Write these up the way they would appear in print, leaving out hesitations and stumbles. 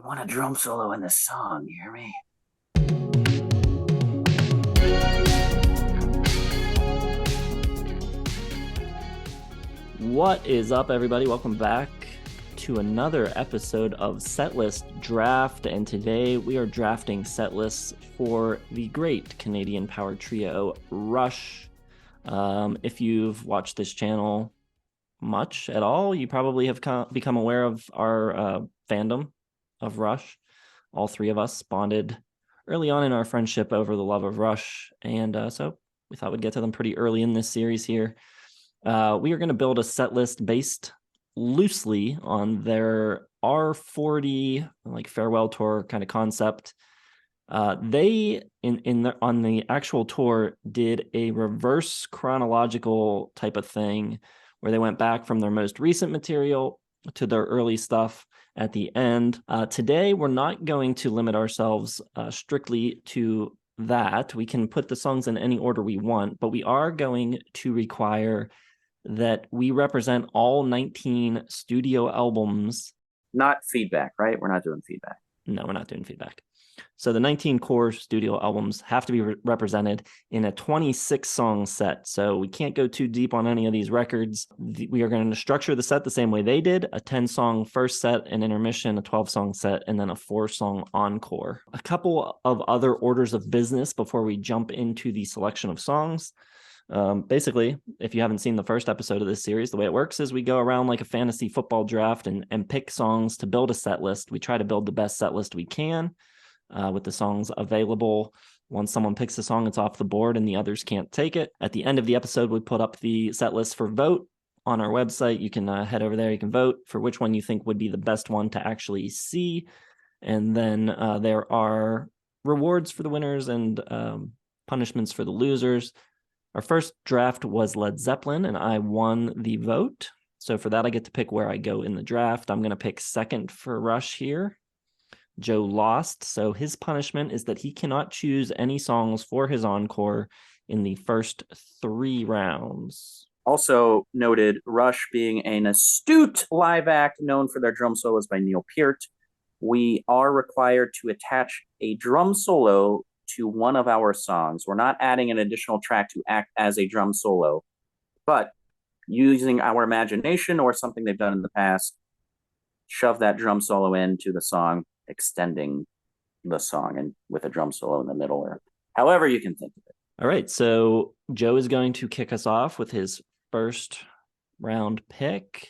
want a drum solo in this song, you hear me? What is up, everybody? Welcome back to another episode of Setlist Draft, and today we are drafting set lists for the great Canadian power trio Rush. If you've watched this channel much at all, you probably have become aware of our fandom of Rush. All three of us bonded early on in our friendship over the love of Rush, and so we thought we'd get to them pretty early in this series here. We are going to build a set list based loosely on their R40 like farewell tour kind of concept. They on the actual tour did a reverse chronological type of thing where they went back from their most recent material to their early stuff at the end. Today, we're not going to limit ourselves strictly to that. We can put the songs in any order we want, but we are going to require that we represent all 19 studio albums. Not feedback, right? We're not doing feedback. No, we're not doing feedback. So the 19 core studio albums have to be represented in a 26-song set. So we can't go too deep on any of these records. We are going to structure the set the same way they did: a 10-song first set, an intermission, a 12-song set, and then a 4-song encore. A couple of other orders of business before we jump into the selection of songs. Basically, if you haven't seen the first episode of this series, the way it works is we go around like a fantasy football draft and pick songs to build a set list. We try to build the best set list we can with the songs available. Once someone picks a song, it's off the board and the others can't take it. At the end of the episode, we put up the set list for vote on our website. You can head over there. You can vote for which one you think would be the best one to actually see. And then there are rewards for the winners and punishments for the losers. Our first draft was Led Zeppelin, and I won the vote. So for that, I get to pick where I go in the draft. I'm going to pick second for Rush here. Joe lost, so his punishment is that he cannot choose any songs for his encore in the first 3 rounds. Also noted, Rush being an astute live act known for their drum solos by Neil Peart. We are required to attach a drum solo to one of our songs. We're not adding an additional track to act as a drum solo, but using our imagination or something they've done in the past, shove that drum solo into the song, extending the song and with a drum solo in the middle, or however you can think of it. All right, so Joe is going to kick us off with his first round pick.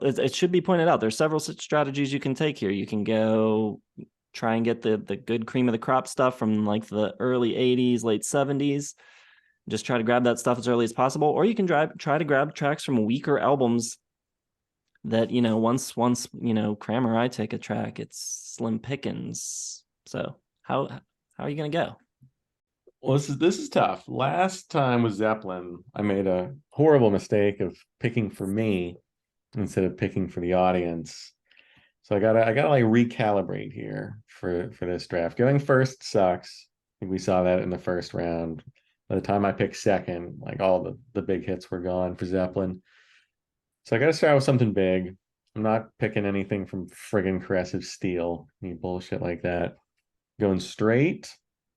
It should be pointed out there's several strategies you can take here. You can go try and get the good cream of the crop stuff from like the early 80s, late 70s. Just try to grab that stuff as early as possible. Or you can try to grab tracks from weaker albums that, once Cram or I take a track, it's slim pickings. So how are you going to go? Well, this is tough. Last time with Zeppelin, I made a horrible mistake of picking for me instead of picking for the audience. So I gotta like recalibrate here for this draft. Going first sucks. I think we saw that in the first round. By the time I picked second, like all the big hits were gone for Zeppelin. So I gotta start with something big. I'm not picking anything from friggin' Caressive Steel, any bullshit like that. Going straight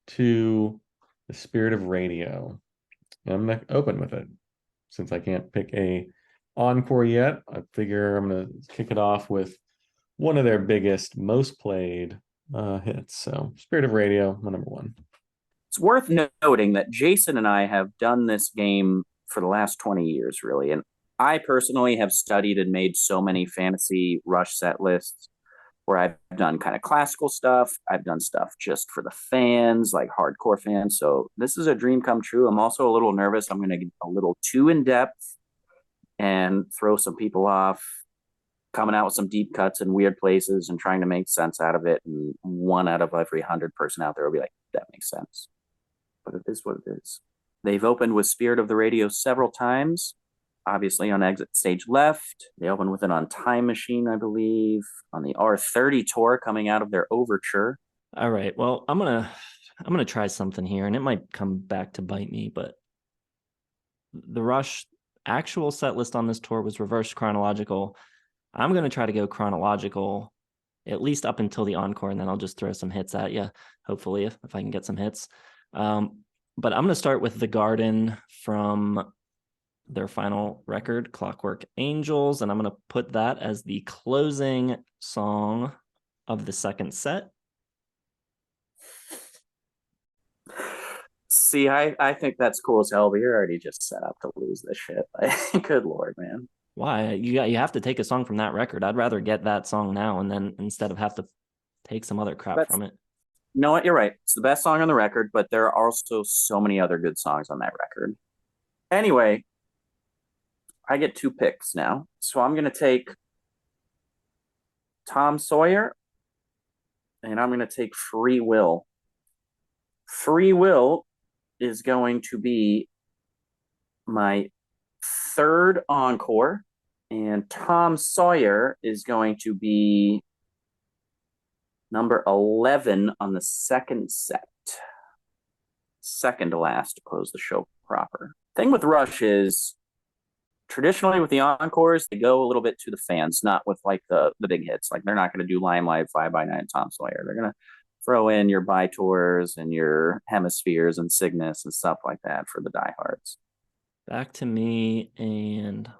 to the Spirit of Radio. And I'm gonna open with it. Since I can't pick a encore yet, I figure I'm gonna kick it off with one of their biggest, most played hits. So Spirit of Radio, my number one. It's worth noting that Jason and I have done this game for the last 20 years, really. And I personally have studied and made so many fantasy Rush set lists where I've done kind of classical stuff. I've done stuff just for the fans, like hardcore fans. So this is a dream come true. I'm also a little nervous. I'm going to get a little too in depth and throw some people off, coming out with some deep cuts in weird places and trying to make sense out of it. And 1 out of every 100 person out there will be like, that makes sense. But it is what it is. They've opened with Spirit of the Radio several times, obviously on Exit Stage Left. They opened with it on Time Machine, I believe, on the R30 tour coming out of their Overture. All right, well, I'm gonna try something here, and it might come back to bite me, but the Rush actual set list on this tour was reverse chronological. I'm going to try to go chronological at least up until the encore, and then I'll just throw some hits at you, hopefully, if I can get some hits. But I'm going to start with The Garden from their final record, Clockwork Angels, and I'm going to put that as the closing song of the second set. See, I think that's cool as hell, but you're already just set up to lose this shit. Good Lord, man. Why? You have to take a song from that record. I'd rather get that song now and then instead of have to take some other crap from it. You know what? You're right. It's the best song on the record, but there are also so many other good songs on that record. Anyway, I get 2 picks now. So I'm going to take Tom Sawyer and I'm going to take Free Will. Free Will is going to be my 3rd encore, and Tom Sawyer is going to be number 11 on the second set. Second to last to close the show proper. Thing with Rush is traditionally with the encores, they go a little bit to the fans, not with like the big hits. Like they're not going to do Limelight, 5x9, Tom Sawyer. They're going to throw in your By Tours and your Hemispheres and Cygnus and stuff like that for the diehards. Back to me, and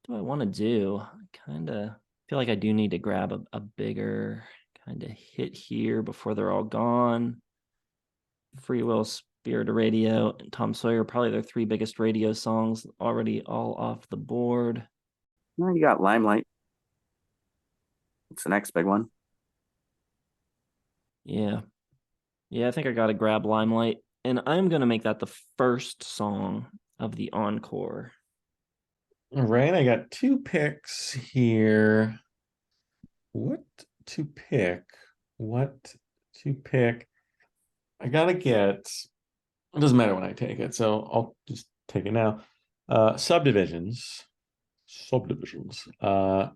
what do I want to do? I kind of feel like I do need to grab a bigger kind of hit here before they're all gone. Free Will, Spirit of Radio, and Tom Sawyer, probably their 3 biggest radio songs, already all off the board. Well, you got Limelight. It's the next big one. Yeah, I think I got to grab Limelight, and I'm going to make that the first song of the encore. All right, I got 2 picks here. What to pick? I gotta get, it doesn't matter when I take it, so I'll just take it now. Subdivisions. And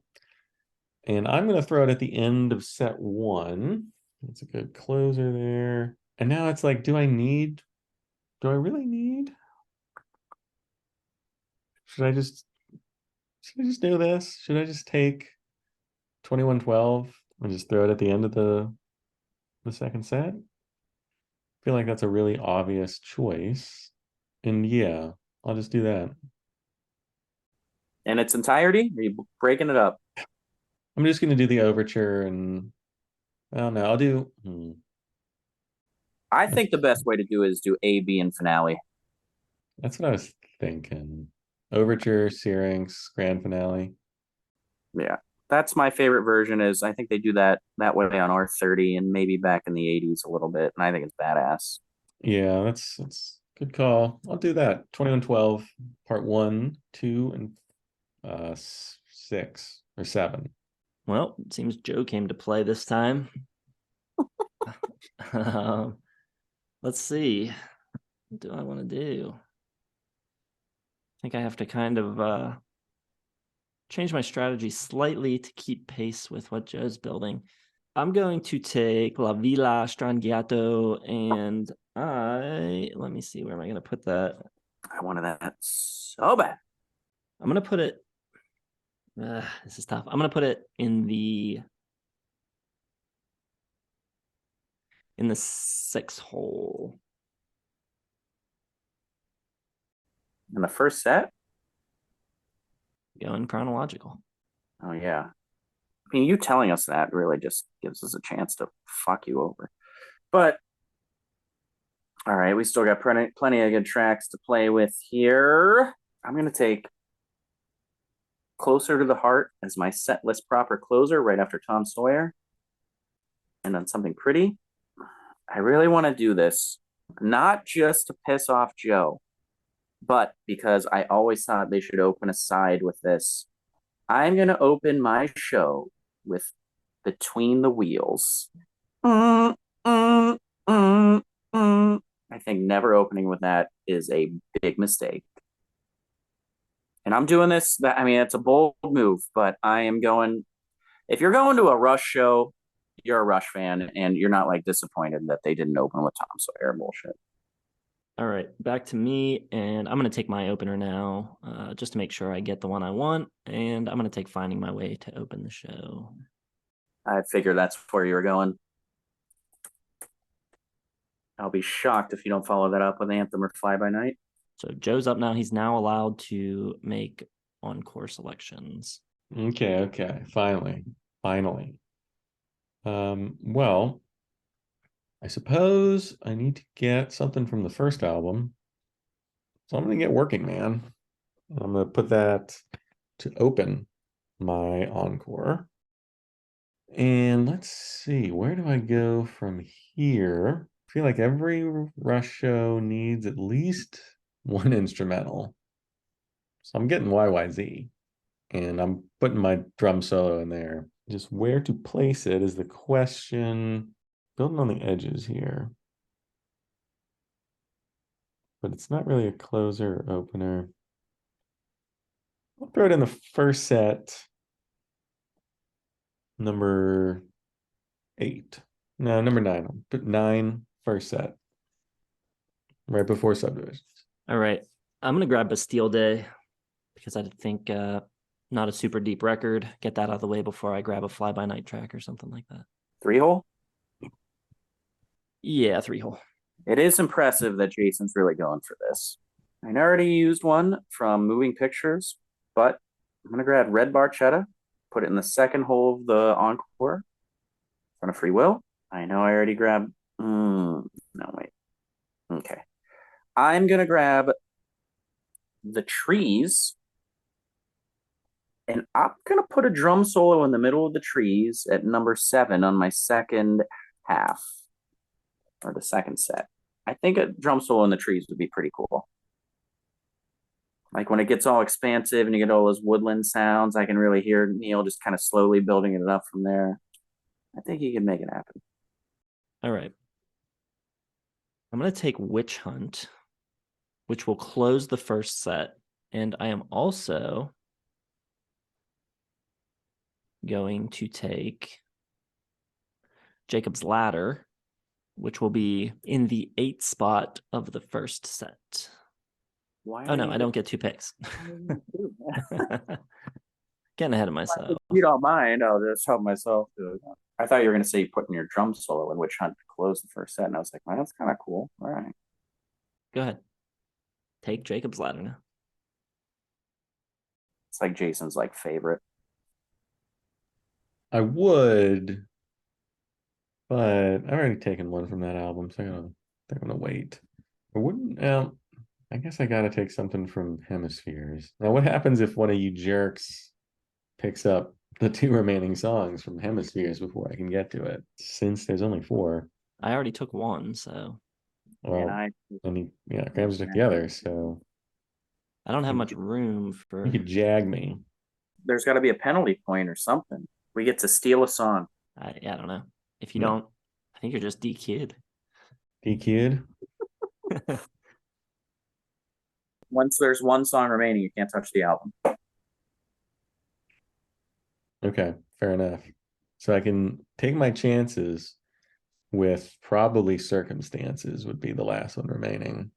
I'm gonna throw it at the end of set 1. That's a good closer there. And now it's like, do I really need? Should I just do this? Should I just take 2112 and just throw it at the end of the second set? I feel like that's a really obvious choice. And yeah, I'll just do that. In its entirety? Are you breaking it up? I'm just gonna do the overture, and I don't know. I'll do I think the best way to do it is do A, B, and finale. that's what I was thinking. Overture, Syrinx, grand finale. Yeah. That's my favorite version. Is I think they do that way on R30 and maybe back in the 80s a little bit, and I think it's badass. Yeah, that's good call. I'll do that. 2112, part 1, 2, and 6 or 7. Well, it seems Joe came to play this time. Let's see. What do I want to do? I think I have to kind of change my strategy slightly to keep pace with what Joe's building. I'm going to take La Villa Strangiato, and let me see, where am I going to put that? I wanted that so bad. I'm going to put it, this is tough. I'm going to put it in the 6 hole. In the first set? Going chronological. Oh, yeah. I mean, you telling us that really just gives us a chance to fuck you over. But, all right, we still got plenty of good tracks to play with here. I'm going to take Closer to the Heart as my set list proper closer right after Tom Sawyer. And then something pretty. I really want to do this, not just to piss off Joe, but because I always thought they should open a side with this. I'm going to open my show with Between the Wheels. I think never opening with that is a big mistake. And I'm doing this, it's a bold move, but I am going, if you're going to a Rush show, you're a Rush fan, and you're not like disappointed that they didn't open with Tom Sawyer bullshit. All right, back to me, and I'm going to take my opener now, just to make sure I get the one I want, and I'm going to take Finding My Way to open the show. I figured that's where you were going. I'll be shocked if you don't follow that up with Anthem or Fly By Night. So Joe's up now. He's now allowed to make encore selections. Okay. Finally. Well, I suppose I need to get something from the first album. So I'm gonna get working, man. I'm gonna put that to open my encore. And let's see, where do I go from here? I feel like every Rush show needs at least one instrumental. So I'm getting YYZ and I'm putting my drum solo in there. Just where to place it is the question. Building on the edges here. But it's not really a closer or opener. I'll throw it in the first set. Number 8. No, number 9. Put 9 first set. Right before subdivisions. All right. I'm going to grab Bastille Day because I think not a super deep record. Get that out of the way before I grab a Fly By Night track or something like that. 3-hole? Yeah, 3-hole. It is impressive that Jason's really going for this. I already used one from Moving Pictures, but I'm going to grab Red Barchetta, put it in the second hole of the encore in front of Free Will. I know I already grabbed. No, wait. Okay. I'm going to grab The Trees, and I'm going to put a drum solo in the middle of The Trees at number 7 on my second half, or the second set. I think a drum solo in The Trees would be pretty cool. Like when it gets all expansive and you get all those woodland sounds, I can really hear Neil just kind of slowly building it up from there. I think he can make it happen. All right. I'm going to take Witch Hunt, which will close the first set. And I am also going to take Jacob's Ladder, which will be in the 8th spot of the first set. Oh, no, I don't get 2 picks. Getting ahead of myself. If you don't mind, I'll just help myself. I thought you were going to say putting your drum solo in Witch Hunt to close the first set, and I was like, well, that's kind of cool. All right. Go ahead. Take Jacob's Ladder now. It's like Jason's like favorite. I would, but I've already taken one from that album, so I'm gonna wait. I wouldn't. I guess I gotta take something from Hemispheres. Now, what happens if one of you jerks picks up the 2 remaining songs from Hemispheres before I can get to it? Since there's only 4. I already took one, so. Well, Grams took the other, so. I don't have much room for. You could jag me. There's got to be a penalty point or something. We get to steal a song. I don't know. If you don't, I think you're just DQ'd. DQ'd? Once there's one song remaining, you can't touch the album. Okay, fair enough. So I can take my chances with probably Circumstances would be the last one remaining.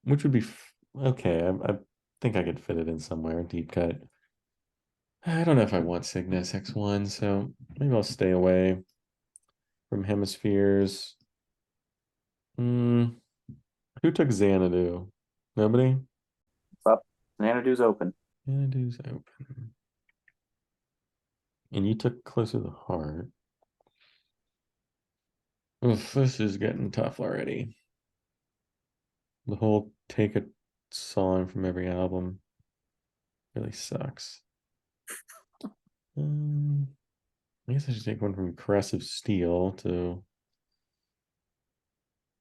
Which would be okay. I think I could fit it in somewhere. Deep cut. I don't know if I want Cygnus X1, so maybe I'll stay away from Hemispheres. Who took Xanadu? Nobody? What's up? Xanadu's open. Xanadu's open. And you took Closer to the Heart. Oof, this is getting tough already. The whole take a song from every album really sucks. I guess I should take one from Caressive Steel to.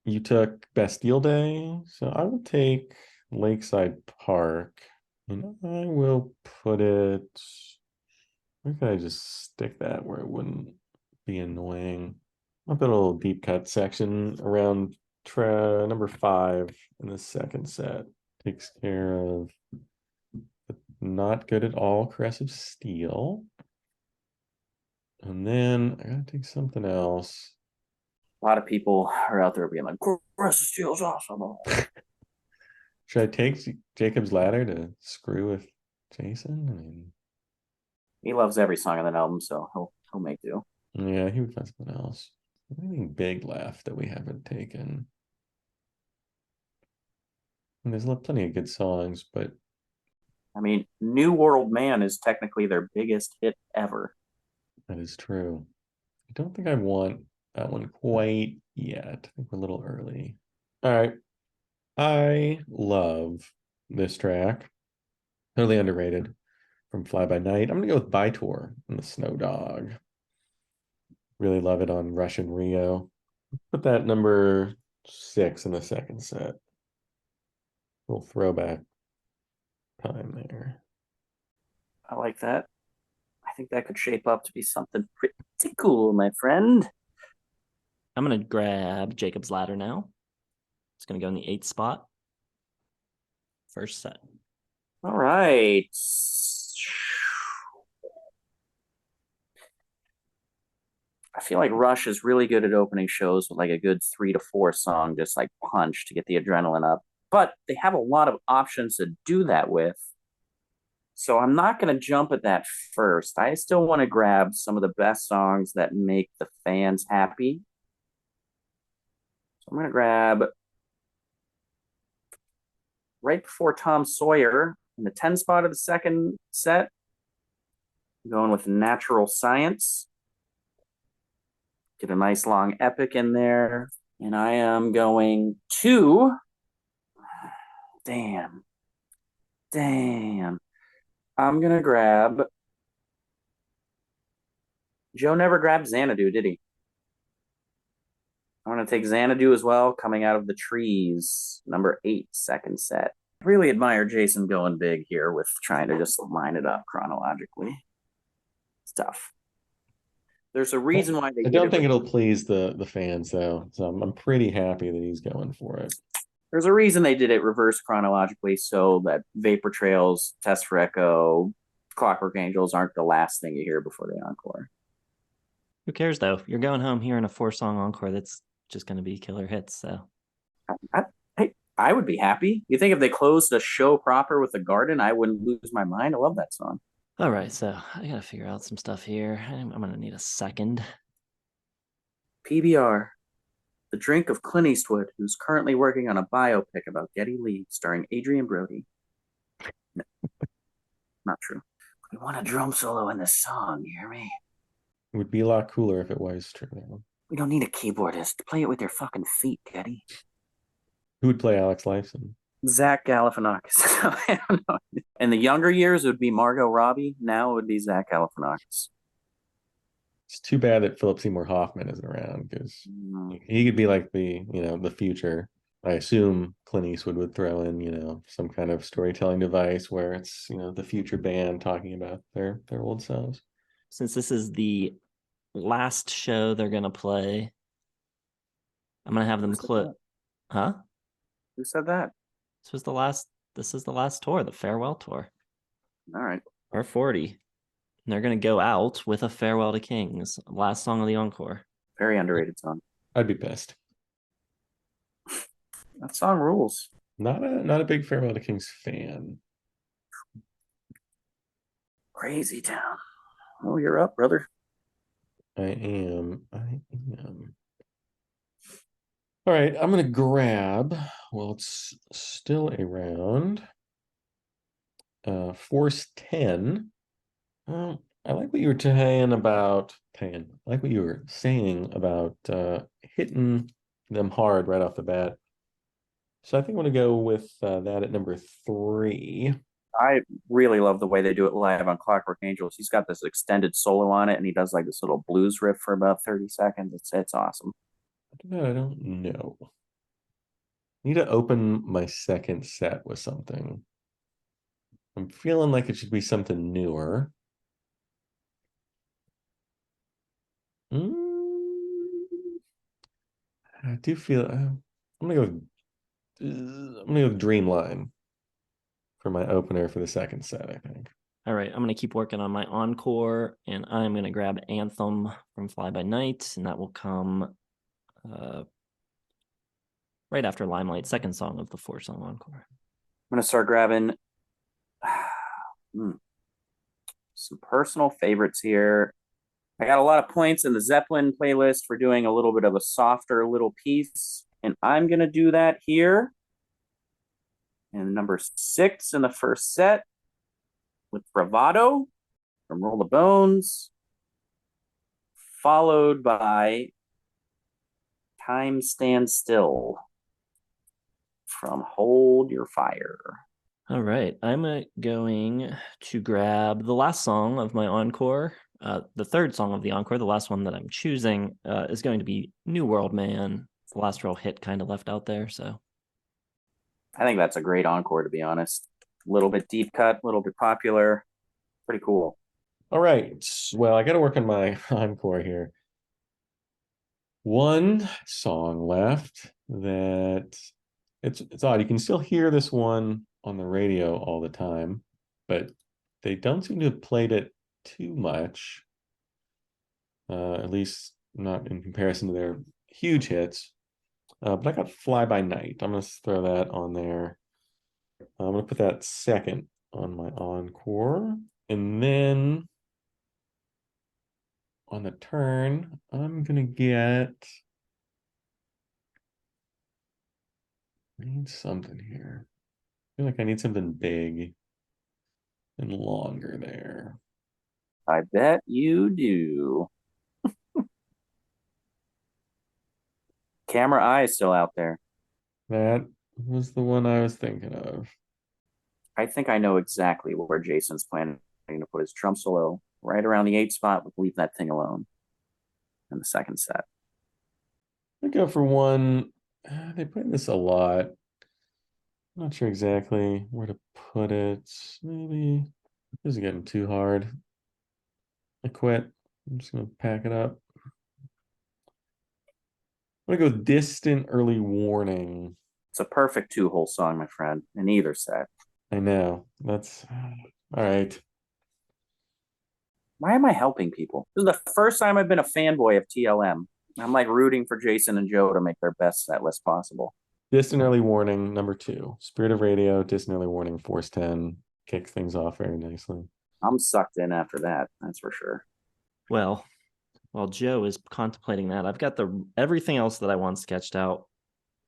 You took Bastille Day, so I will take Lakeside Park, and I will put it. Where could I just stick that where it wouldn't be annoying? I'll put a little deep cut section around number 5 in the second set. Takes care of the not good at all Caressive Steel. And then I gotta take something else. A lot of people are out there being like, Caressive Steel's awesome. Should I take Jacob's Ladder to screw with Jason? He loves every song on that album, so he'll make do. Yeah, he would find something else. Anything big left that we haven't taken? And there's plenty of good songs, but I mean, New World Man is technically their biggest hit ever. that is true. I don't think I want that one quite yet. I think we're a little early. All right. I love this track. Totally underrated from Fly By Night. I'm gonna go with By Tour and the Snow Dog. Really love it on Russian Rio. Put that number 6 in the second set. Little throwback time there. I like that. I think that could shape up to be something pretty cool, my friend. I'm going to grab Jacob's Ladder now. It's going to go in the 8th spot. First set. All right. I feel like Rush is really good at opening shows with like a good 3 to 4 song, just like punch to get the adrenaline up. But they have a lot of options to do that with. So I'm not going to jump at that first. I still want to grab some of the best songs that make the fans happy. So I'm going to grab right before Tom Sawyer in the 10 spot of the second set. I'm going with Natural Science. Get a nice long epic in there. And I am going to. Damn. I'm going to grab. Joe never grabbed Xanadu, did he? I'm going to take Xanadu as well, Coming Out of the Trees, number 8, second set. I really admire Jason going big here with trying to just line it up chronologically. It's tough. There's a reason why they I did don't it. think it'll please the fans though. So I'm pretty happy that he's going for it. There's a reason they did it reverse chronologically so that Vapor Trails, Test for Echo, Clockwork Angels aren't the last thing you hear before the encore. Who cares though? You're going home hearing a 4-song encore that's just going to be killer hits. So I would be happy. You think if they closed a show proper with the Garden, I wouldn't lose my mind? I love that song. All right, so I got to figure out some stuff here. I'm going to need a second. PBR, the drink of Clint Eastwood, who's currently working on a biopic about Geddy Lee starring Adrian Brody. No, not true. We want a drum solo in this song, you hear me? It would be a lot cooler if it was true. We don't need a keyboardist. Play it with your fucking feet, Geddy. Who would play Alex Lifeson? Zach Galifianakis. In the younger years, it would be Margot Robbie. Now it would be Zach Galifianakis. It's too bad that Philip Seymour Hoffman isn't around because he could be like the future. I assume Clint Eastwood would throw in, some kind of storytelling device where it's, the future band talking about their old selves. Since this is the last show they're going to play, I'm going to have them clip. Huh? Who said that? This is the last tour, the farewell tour. All right. R40. And they're going to go out with a Farewell to Kings, last song of the encore. Very underrated song. I'd be pissed. That song rules. Not a big Farewell to Kings fan. Crazy Town. Oh, you're up, brother. I am. All right, I'm gonna grab. Well, it's still around. Force 10. I like what you were saying about I like what you were saying about hitting them hard right off the bat. So I think I'm gonna go with that at number 3. I really love the way they do it live on Clockwork Angels. He's got this extended solo on it, and he does like this little blues riff for about 30 seconds. It's awesome. I don't know. Need to open my second set with something. I'm feeling like it should be something newer. I do feel I'm gonna go with Dreamline for my opener for the second set, I think. All right, I'm going to keep working on my encore, and I'm going to grab Anthem from Fly By Night, and that will come right after Limelight, second song of the 4-song encore. I'm going to start grabbing some personal favorites here. I got a lot of points in the Zeppelin playlist for doing a little bit of a softer little piece, and I'm going to do that here. And number 6 in the first set with Bravado from Roll the Bones, followed by Time Stands Still from Hold Your Fire. All right, I'm going to grab the last song of my encore. The third song of the encore, the last one that I'm choosing, is going to be New World Man. It's the last real hit kind of left out there. So I think that's a great encore, to be honest. A little bit deep cut, a little bit popular. Pretty cool. All right. Well, I got to work on my encore here. One song left that it's odd. You can still hear this one on the radio all the time, but they don't seem to have played it too much. At least not in comparison to their huge hits. But I got Fly By Night. I'm going to throw that on there. I'm going to put that second on my encore. And then on the turn, I'm going to get... I need something here. I feel like I need something big and longer there. I bet you do. Camera Eye is still out there. That was the one I was thinking of. I think I know exactly where Jason's planning to put his drum solo, right around the 8 spot with Leave That Thing Alone in the second set. I go for one. They play this a lot. I'm not sure exactly where to put it. Maybe this is getting too hard. I quit. I'm just gonna pack it up. I'm gonna go Distant Early Warning. It's a perfect 2-hole song, my friend, in either set. I know. That's all right. Why am I helping people? This is the first time I've been a fanboy of TLM. I'm like rooting for Jason and Joe to make their best set list possible. Distant Early Warning, number 2. Spirit of Radio, Distant Early Warning, Force 10. Kicks things off very nicely. I'm sucked in after that, that's for sure. well, while Joe is contemplating that, I've got everything else that I want sketched out.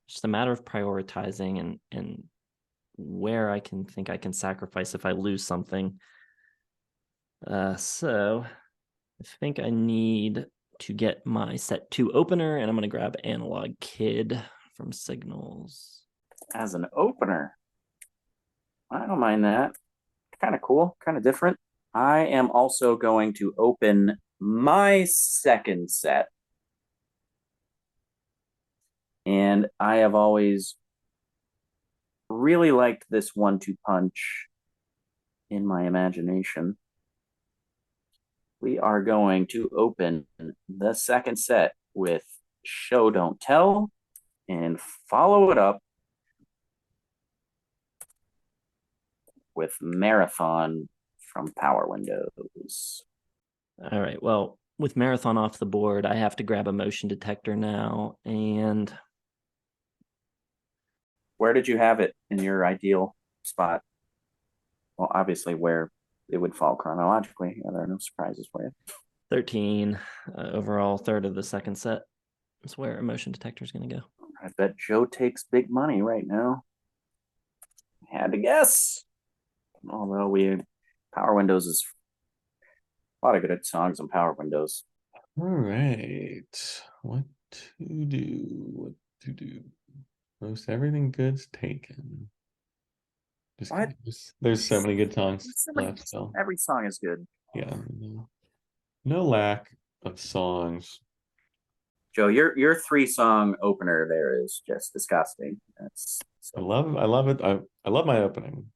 Just a matter of prioritizing and where I can think I can sacrifice if I lose something. So I think I need to get my set 2 opener, and I'm going to grab Analog Kid from Signals. As an opener, I don't mind that. Kind of cool, kind of different. I am also going to open my second set. And I have always really liked this 1-2 punch in my imagination. We are going to open the second set with Show Don't Tell and follow it up with Marathon from Power Windows. All right. Well, with Marathon off the board, I have to grab a motion detector now. And where did you have it in your ideal spot? Well, obviously where it would fall chronologically. Yeah, there are no surprises for you. 13 overall, third of the second set. That's where a motion detector is going to go. I bet Joe takes big money right now. Had to guess. Although Power Windows is a lot of good songs on Power Windows. All right. What to do? What to do? Most everything good's taken. What? There's so many good songs left still. Every song is good. Yeah. No lack of songs. Joe, your 3-song opener there is just disgusting. I love it. I love my opening.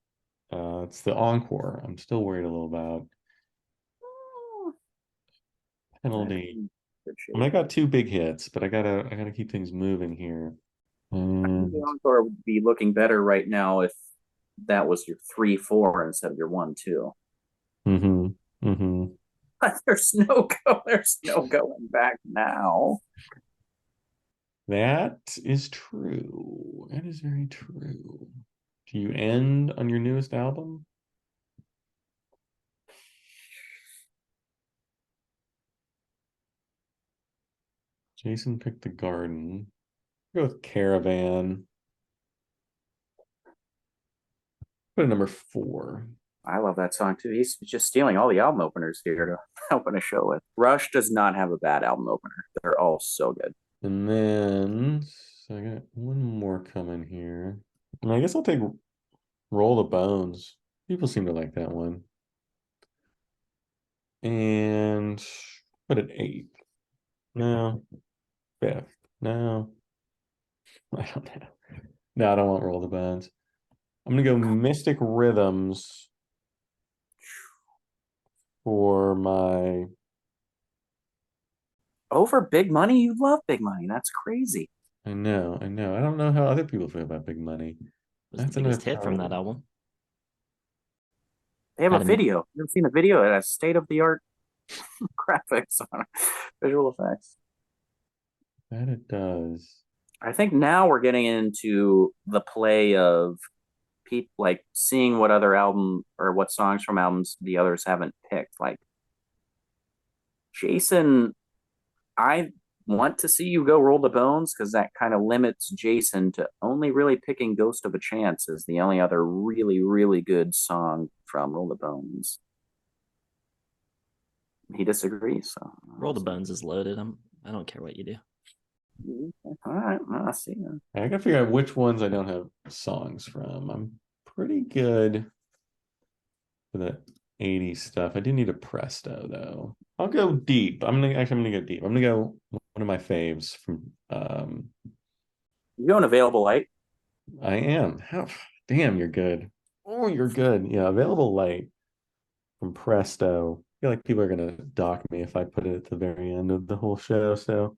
It's the encore. I'm still worried a little about penalty. I mean, I got 2 big hits, but I gotta keep things moving here. I think the encore would be looking better right now if that was your 3-4 instead of your 1-2. But there's no going back now. That is true. That is very true. Do you end on your newest album? Jason picked The Garden. Go with Caravan. Put it number 4. I love that song too. He's just stealing all the album openers here to open a show with. Rush does not have a bad album opener. They're all so good. And then so I got one more coming here. And I guess I'll take Roll the Bones. People seem to like that one. And put it 8. No. 5th. No. I don't know. No, I don't want Roll the Bones. I'm gonna go Mystic Rhythms for my Over Big Money? You love Big Money. That's crazy. I know. I don't know how other people feel about Big Money. Was the biggest hit from that album. They have a video. You ever seen a video? It has state-of-the-art graphics on it, visual effects. That it does. I think now we're getting into the play of people like seeing what other album or what songs from albums the others haven't picked. Like Jason, I want to see you go Roll the Bones because that kind of limits Jason to only really picking Ghost of a Chance as the only other really, really good song from Roll the Bones. He disagrees. So Roll the Bones is loaded. I don't care what you do. All right, I see. I gotta figure out which ones I don't have songs from. I'm pretty good for the 80s stuff. I do need a Presto though. I'll go deep. I'm gonna go deep. I'm gonna go one of my faves from You going Available Light? I am. Damn, you're good. Oh, you're good. Yeah, Available Light from Presto. I feel like people are gonna dock me if I put it at the very end of the whole show. So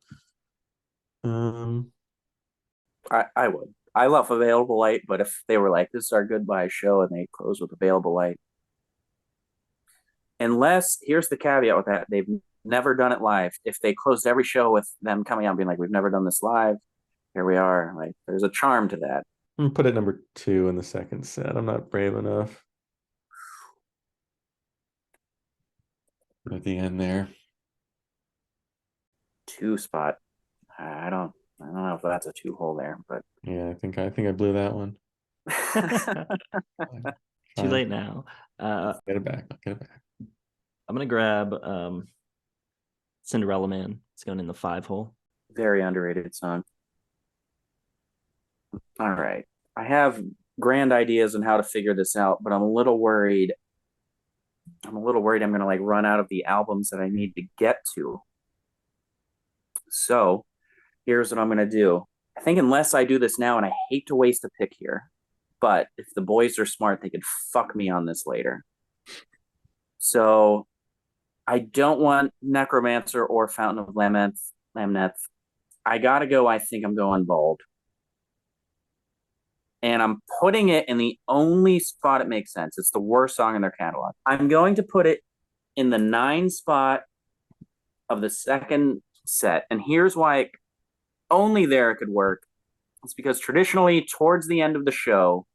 I would. I love Available Light, but if they were like, this is our goodbye show and they close with Available Light, unless, here's the caveat with that, they've never done it live. If they closed every show with them coming out and being like, we've never done this live, here we are. Like, there's a charm to that. I'm gonna put it number 2 in the second set. I'm not brave enough. At the end there. 2 spot. I don't know if that's a 2 hole there, but yeah, I think I blew that one. Too late now. Get it back. I'm gonna grab Cinderella Man. It's going in the 5 hole. Very underrated song. All right. I have grand ideas on how to figure this out, but I'm a little worried. I'm going to like run out of the albums that I need to get to. So here's what I'm going to do. I think unless I do this now, and I hate to waste a pick here, but if the boys are smart, they could fuck me on this later. So I don't want Necromancer or Fountain of Lamneth. I got to go. I think I'm going Bald. And I'm putting it in the only spot it makes sense. It's the worst song in their catalog. I'm going to put it in the 9 spot of the second set. And here's why only there it could work. It's because traditionally, towards the end of the show,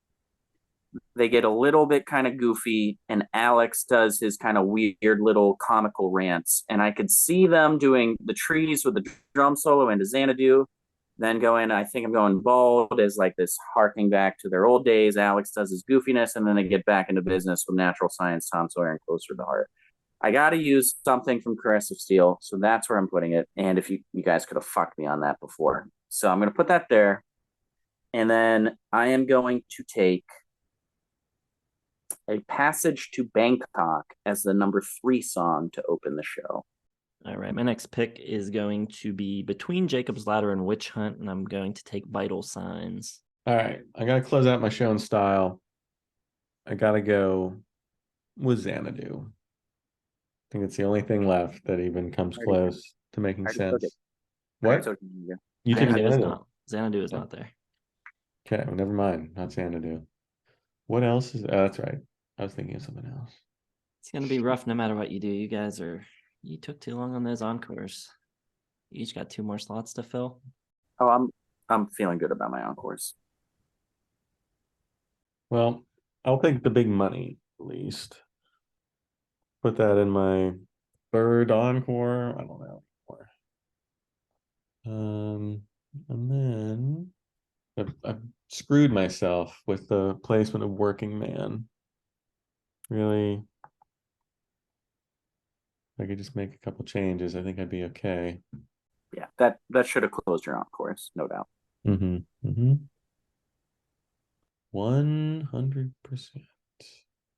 they get a little bit kind of goofy, and Alex does his kind of weird little comical rants. And I could see them doing the trees with the drum solo into Xanadu. Then I think I'm going Bald as like this harking back to their old days. Alex does his goofiness, and then they get back into business with Natural Science, Tom Sawyer, and Closer to the Heart. I got to use something from Caress of Steel, so that's where I'm putting it. And if you guys could have fucked me on that before. So I'm going to put that there. And then I am going to take a Passage to Bangkok as the number 3 song to open the show. All right, my next pick is going to be between Jacob's Ladder and Witch Hunt, and I'm going to take Vital Signs. All right, I got to close out my show in style. I got to go with Xanadu. I think it's the only thing left that even comes close to making sense. What? You think Xanadu is not there. Okay, well, never mind. Not Xanadu. What else is? Oh, that's right. I was thinking of something else. It's going to be rough no matter what you do. You took too long on those encores. You each got 2 more slots to fill. Oh, I'm feeling good about my encores. Well, I'll take the big money at least. Put that in my 3rd encore. I don't know. And then I've screwed myself with the placement of Working Man. Really, if I could just make a couple changes, I think I'd be okay. Yeah, that should have closed your encores, no doubt. 100%.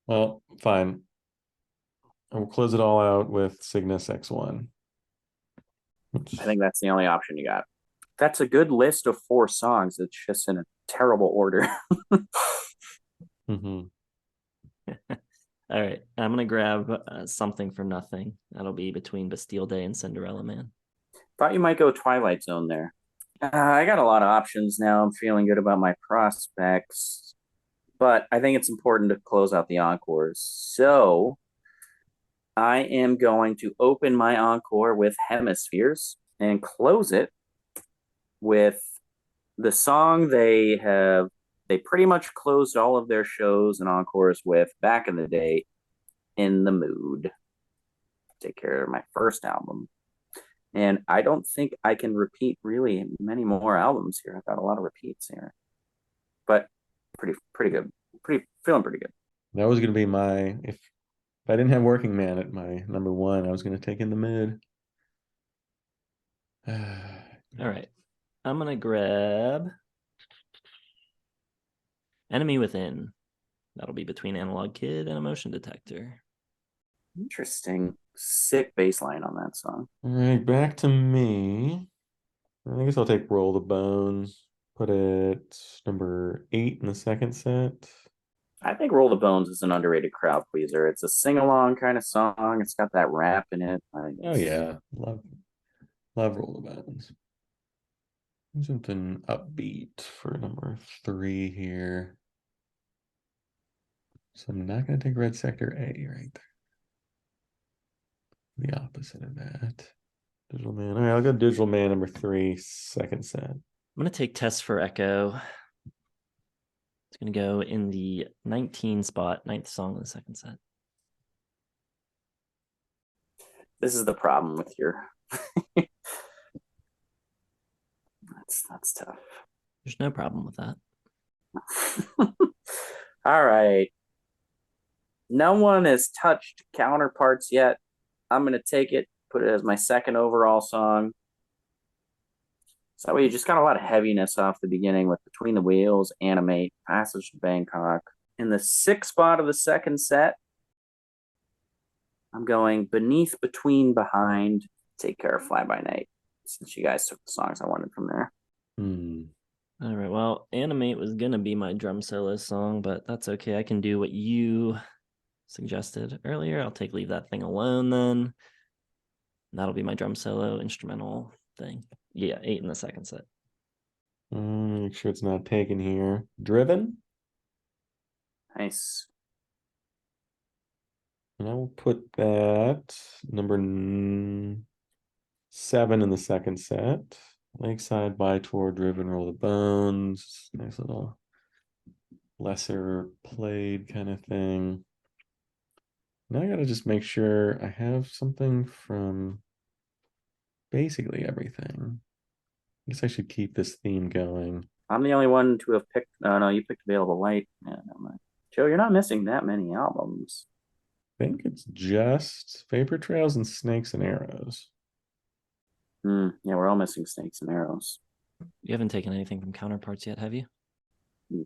Well, fine. I will close it all out with Cygnus X1. I think that's the only option you got. That's a good list of 4 songs. It's just in a terrible order. Mm-hmm. All right, I'm gonna grab something for nothing. That'll be between Bastille Day and Cinderella Man. Thought you might go Twilight Zone there. I got a lot of options now. I'm feeling good about my prospects, but I think it's important to close out the encores. So I am going to open my encore with Hemispheres and close it with the song they pretty much closed all of their shows and encores with back in the day, In the Mood. Take care of my first album. And I don't think I can repeat really many more albums here. I've got a lot of repeats here. But pretty good. Feeling pretty good. That was going to be my, if I didn't have Working Man at my number 1, I was going to take In the Mood. All right. I'm going to grab Enemy Within. That'll be between Analog Kid and a Motion Detector. Interesting. Sick bass line on that song. All right, back to me. I guess I'll take Roll the Bones. Put it number 8 in the second set. I think Roll the Bones is an underrated crowd pleaser. It's a sing-along kind of song. It's got that rap in it. Oh yeah, love Roll the Bones. Something upbeat for number 3 here. So I'm not going to take Red Sector A right there. The opposite of that. Digital Man. All right, I'll go Digital Man number 3, second set. I'm going to take Test for Echo. It's going to go in the 19 spot, 9th song of the second set. This is the problem with your that's tough. There's no problem with that. All right. No one has touched Counterparts yet. I'm going to take it, put it as my second overall song. So that way you just got a lot of heaviness off the beginning with Between the Wheels, Animate, Passage to Bangkok. In the 6th spot of the second set, I'm going Beneath, Between, Behind, Take Care of Fly By Night, since you guys took the songs I wanted from there. All right, well, Animate was going to be my drum solo song, but that's okay. I can do what you suggested earlier. I'll take Leave That Thing Alone then. That'll be my drum solo instrumental thing. Yeah, 8 in the second set. Make sure it's not taken here. Driven. Nice. And I will put that number 7 in the second set. Lakeside, By Tour, Driven, Roll the Bones. Nice little lesser played kind of thing. Now I gotta just make sure I have something from basically everything. I guess I should keep this theme going. I'm the only one to have picked. No, you picked Available Light. Yeah, never mind. Joe, you're not missing that many albums. I think it's just Vapor Trails and Snakes and Arrows. Yeah, we're all missing Snakes and Arrows. You haven't taken anything from Counterparts yet, have you?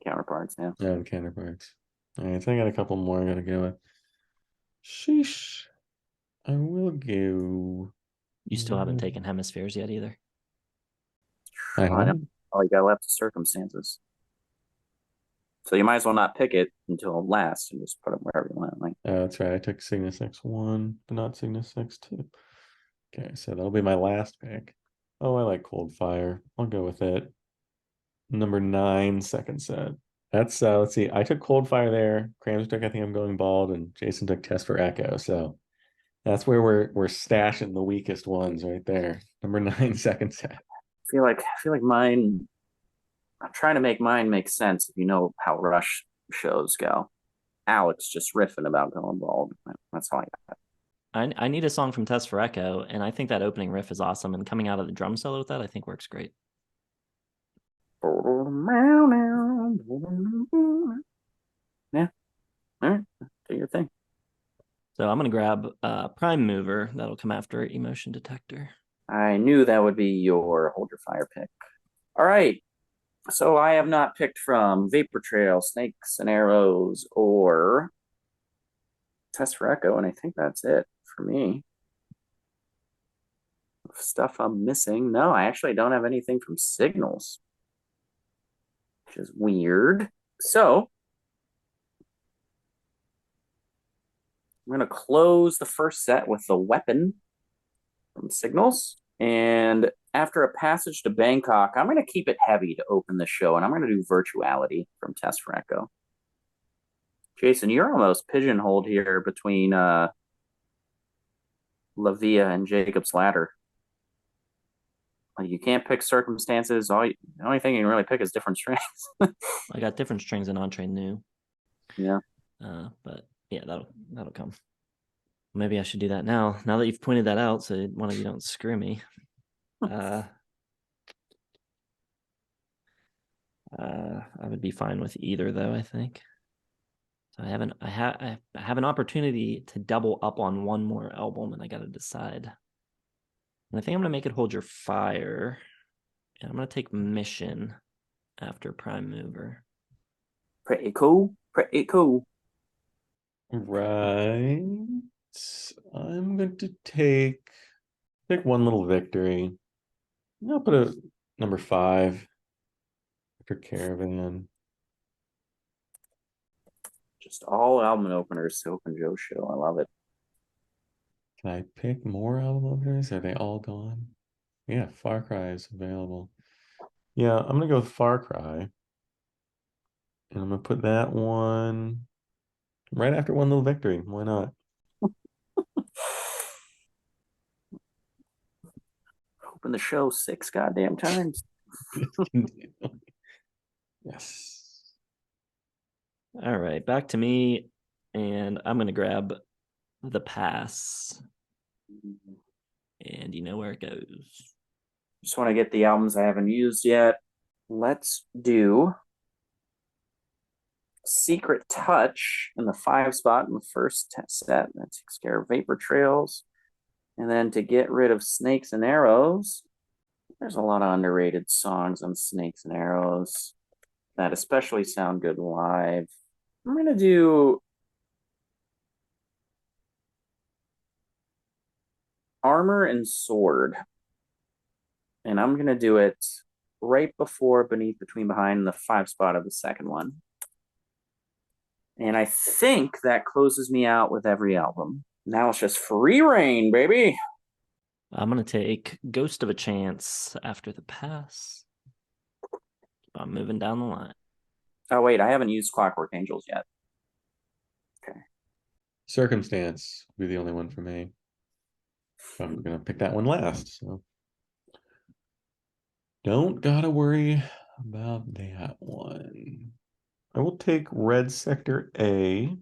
Counterparts, yeah. Yeah, Counterparts. All right, so I got a couple more I gotta go with. Sheesh. I will go. You still haven't taken Hemispheres yet either. I have. All you got left is Circumstances. So you might as well not pick it until last and just put it wherever you want. Like, That's right. I took Cygnus X1, but not Cygnus X2. Okay, so that'll be my last pick. Oh, I like Cold Fire. I'll go with it. Number 9, second set. That's let's see. I took Cold Fire there. Krams took I think I'm Going Bald, and Jason took Test for Echo. So that's where we're stashing the weakest ones right there. Number 9, second set. I feel like mine. I'm trying to make mine make sense if you know how Rush shows go. Alex just riffing about Going Bald. That's all I got. I need a song from Test for Echo, and I think that opening riff is awesome. And coming out of the drum solo with that, I think works great. Yeah. All right. Do your thing. So I'm gonna grab Prime Mover. That'll come after Emotion Detector. I knew that would be your Hold Your Fire pick. All right. So I have not picked from Vapor Trail, Snakes and Arrows, or Test for Echo, and I think that's it for me. Stuff I'm missing. No, I actually don't have anything from Signals, which is weird. So I'm going to close the first set with The Weapon from Signals. And after a passage to Bangkok, I'm going to keep it heavy to open the show, and I'm going to do Virtuality from Test for Echo. Jason, you're almost pigeonholed here between La Via and Jacob's Ladder. You can't pick Circumstances. The only thing you can really pick is Different Strings. I got Different Strings in Entree New. Yeah. But yeah, that'll come. Maybe I should do that now. Now that you've pointed that out, so one of you don't screw me. I would be fine with either, though. I think. So I have an opportunity to double up on one more album, and I got to decide. And I think I'm gonna make it Hold Your Fire, and I'm gonna take Mission after Prime Mover. Pretty cool. Pretty cool. Right. I'm going to pick One Little Victory. I'll put a number 5 for Caravan. Just all album openers to Open Joe show. I love it. Can I pick more album openers? Are they all gone? Yeah, Far Cry is available. Yeah, I'm gonna go with Far Cry. And I'm gonna put that one right after One Little Victory. Why not? Open the show 6 goddamn times. Yes. All right, back to me, and I'm gonna grab The Pass, and you know where it goes. Just want to get the albums I haven't used yet. Let's do Secret Touch in the 5 spot in the first set. That takes care of Vapor Trails. And then to get rid of Snakes and Arrows, there's a lot of underrated songs on Snakes and Arrows that especially sound good live. I'm going to do Armor and Sword. And I'm going to do it right before, beneath, between, behind, the 5 spot of the second one. And I think that closes me out with every album. Now it's just free reign, baby. I'm gonna take Ghost of a Chance after The Pass. I'm moving down the line. Oh, wait, I haven't used Clockwork Angels yet. Okay. Circumstance will be the only one for me. I'm gonna pick that one last. So don't gotta worry about that one. I will take Red Sector A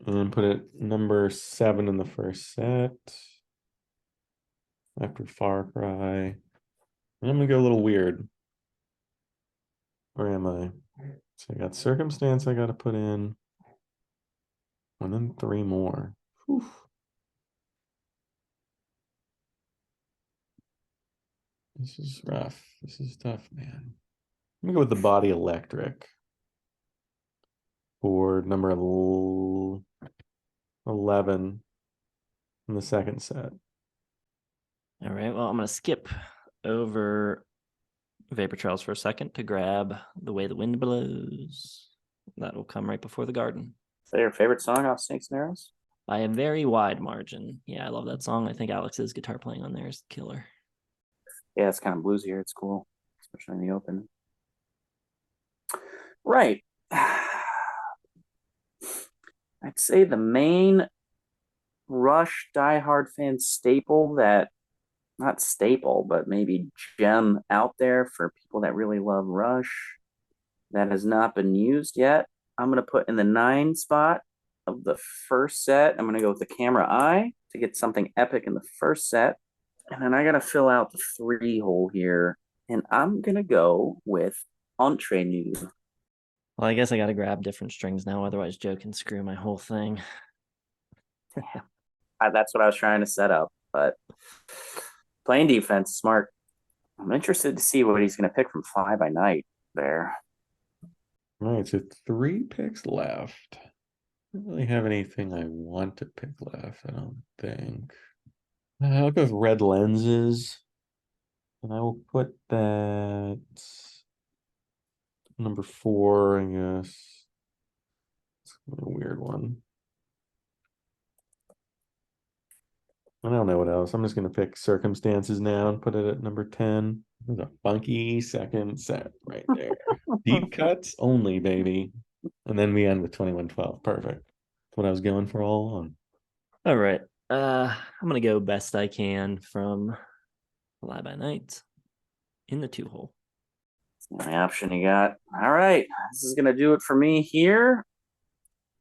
and put it number 7 in the first set after Far Cry. And I'm gonna go a little weird. Where am I? So I got Circumstance I gotta put in. And then 3 more. Whew. This is rough. This is tough, man. Let me go with The Body Electric for number 11 in the second set. All right, well, I'm gonna skip over Vapor Trails for a second to grab The Way the Wind Blows. That will come right before The Garden. Is that your favorite song off Snakes and Arrows? By a very wide margin. Yeah, I love that song. I think Alex's guitar playing on there is killer. Yeah, it's kind of bluesier. It's cool, especially in the open. Right. I'd say the main Rush diehard fan staple that, not staple, but maybe gem out there for people that really love Rush that has not been used yet. I'm going to put in the 9 spot of the first set. I'm going to go with the camera eye to get something epic in the first set. And then I got to fill out the 3 hole here. And I'm going to go with entre nous. Well, I guess I got to grab different strings now. Otherwise, Joe can screw my whole thing. That's what I was trying to set up. But playing defense, smart. I'm interested to see what he's going to pick from Fly by Night there. All right, so 3 picks left. I don't really have anything I want to pick left, I don't think. I'll go with Red Lenses. And I will put that number 4, I guess. It's a weird one. I don't know what else. I'm just going to pick Circumstances now and put it at number 10. There's a funky second set right there. Deep cuts only, baby. And then we end with 2112. Perfect. That's what I was going for all along. All right. I'm going to go Best I Can from Fly by Night in the 2-hole. That's the option you got. All right. This is going to do it for me here.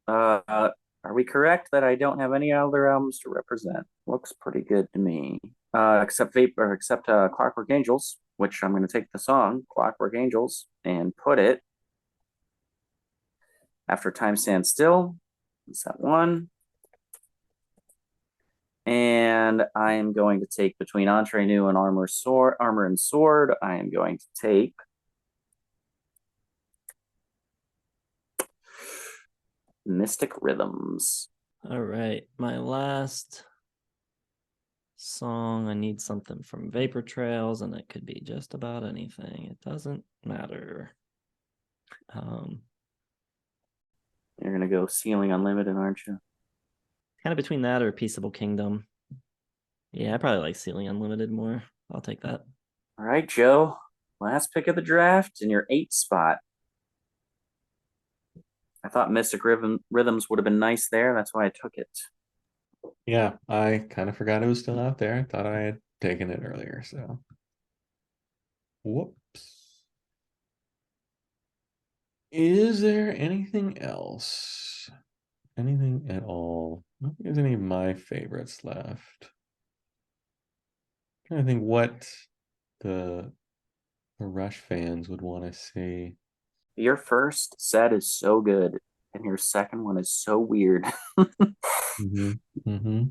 Are we correct that I don't have any other albums to represent? Looks pretty good to me. Except Clockwork Angels, which I'm going to take the song Clockwork Angels and put it after Time Stands Still. Is that one? And I am going to take between Entre Nous and Armor and Sword. I am going to take Mystic Rhythms. All right. My last song, I need something from Vapor Trails, and it could be just about anything. It doesn't matter. You're gonna go Ceiling Unlimited, aren't you? Kind of between that or Peaceable Kingdom. Yeah, I probably like Ceiling Unlimited more. I'll take that. All right, Joe. Last pick of the draft in your 8 spot. I thought Mystic Rhythms would have been nice there. That's why I took it. Yeah, I kind of forgot it was still out there. I thought I had taken it earlier, so. Whoops. Is there anything else? Anything at all? I don't think there's any of my favorites left. I'm trying to think what the Rush fans would want to see. Your first set is so good, and your second one is so weird. Mm-hmm. Mm-hmm.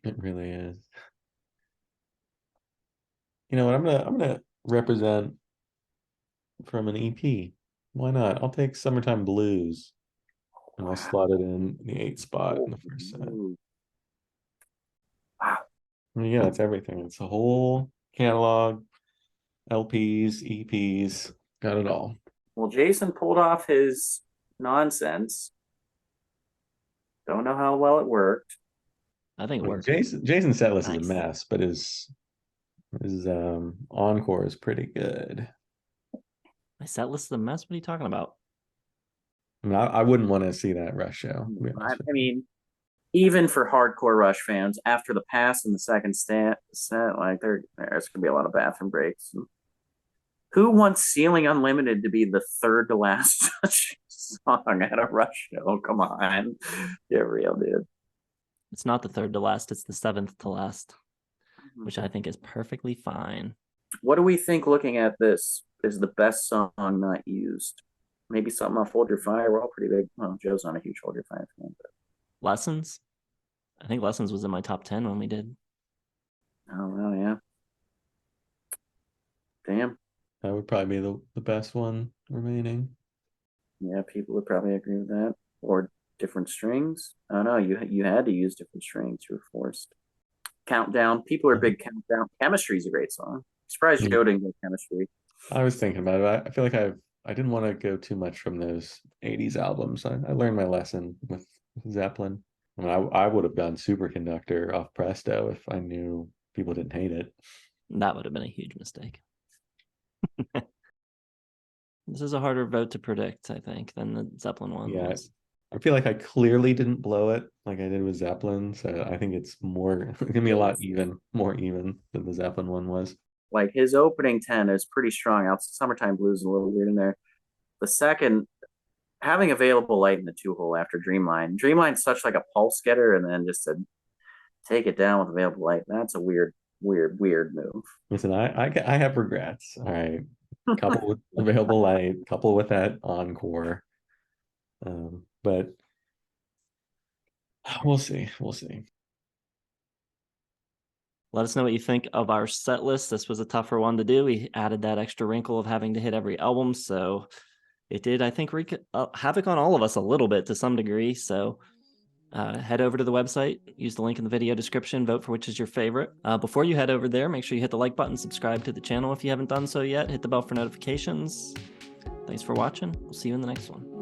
It really is. You know what? I'm gonna represent from an EP. Why not? I'll take Summertime Blues, and I'll slot it in the 8 spot in the first set. Wow. I mean, yeah, it's everything. It's a whole catalog, LPs, EPs, got it all. Well, Jason pulled off his nonsense. Don't know how well it worked. I think it works. Jason's set list is a Nice. mess, but his encore is pretty good. My set list is a mess. What are you talking about? I mean, I wouldn't want to see that Rush show. To be honest I with you. mean, even for hardcore Rush fans, after the pass in the second set, like there's gonna be a lot of bathroom breaks. Who wants Ceiling Unlimited to be the third to last song at a Rush show? Come on, get real, dude. It's not the third to last. It's the 7th to last, which I think is perfectly fine. What do we think looking at this is the best song not used? Maybe something off Hold Your Fire. We're all pretty big. Well, Joe's not a huge Hold Your Fire fan. But... Lessons? I think Lessons was in my top 10 when we did. Oh, well, yeah. Damn. That would probably be the best one remaining. Yeah, people would probably agree with that. Or different strings. I don't know. You had to use different strings. You were forced. Countdown. People are big Countdown. Chemistry is a great song. Surprised Joe didn't go Chemistry. I was thinking about it. I feel like I didn't want to go too much from those 80s albums. I learned my lesson with Zeppelin. I mean, I would have done Superconductor off Presto if I knew people didn't hate it. That would have been a huge mistake. This is a harder vote to predict, I think, than the Zeppelin one was. I feel like I clearly didn't blow it like I did with Zeppelin. So I think it's gonna be a lot more even than the Zeppelin one was. Like his opening 10 is pretty strong. Summertime Blues is a little weird in there. The second having available light in the 2-hole after Dreamline. Dreamline's such like a pulse getter, and then just to take it down with available light. That's a weird move. Listen, I have regrets. All right. Couple with available light, couple with that encore. But we'll see. We'll see. Let us know what you think of our set list. This was a tougher one to do. We added that extra wrinkle of having to hit every album. So it did, I think, wreak havoc on all of us a little bit to some degree. So head over to the website, use the link in the video description, vote for which is your favorite. Before you head over there, make sure you hit the like button, subscribe to the channel if you haven't done so yet, hit the bell for notifications. Thanks for watching. We'll see you in the next one.